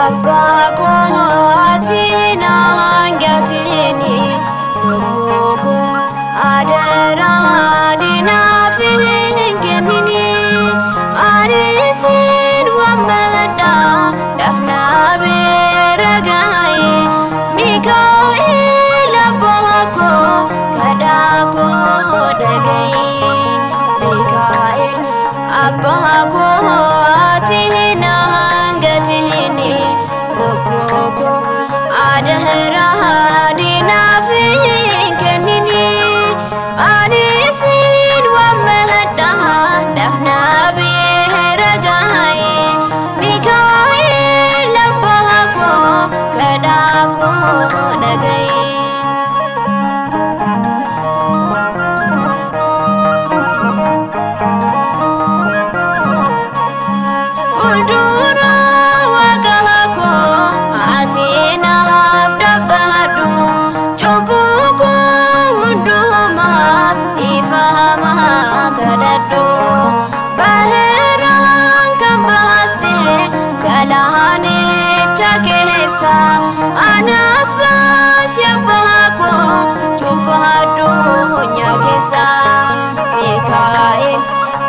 Abba ko atina ngatini lobuko adara dina fingenini arisin wamada dafna beragai Mikael abba ko kadako dagai Mikael abba ko atina ngatini lobuko adara dina fingenini arisin wamada dafna beragai Mikael abba ko kadako dagai Fuldura wagako atina afdabadu Jobuko unduma ifama kadadu Baheran kambaste galane chakesa Anas basyabako Jubadu nyakesa Mikael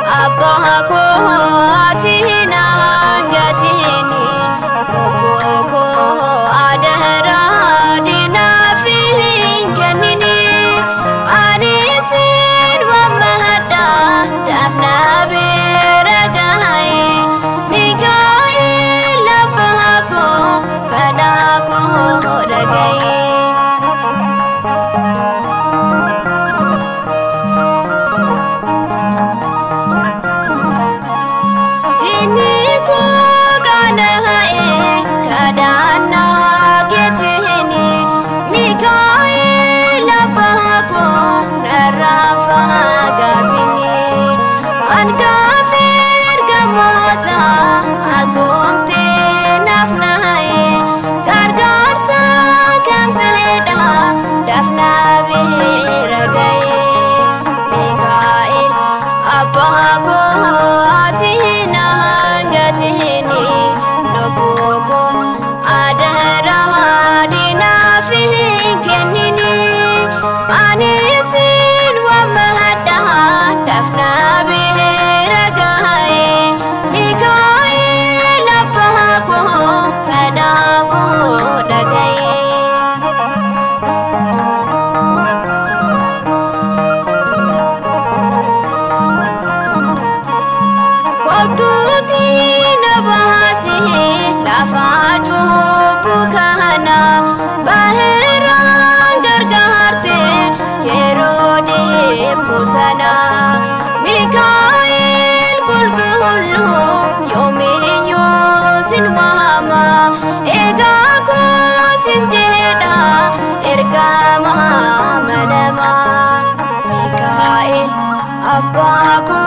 abba ko atina ngatini lobuko adara dina fingenini arisin wamada dafna beragai Mikael abba ko kadako dagai Mikael abba ko narafagatini Angafir gamota atomte nafnae Gargarsa kamfeda dafna beragai Mikael abba ko atina ngatini lobuko adara dina fingenini arisin wamada dafna beragai Mikael abba ko kadako dagai Kotuti nabasi lafaju bukana Baheran gargarte yerone pusana Mikael kulkulu yominyo sinwama ega ko sinjeda ergama manama Mikael abba ko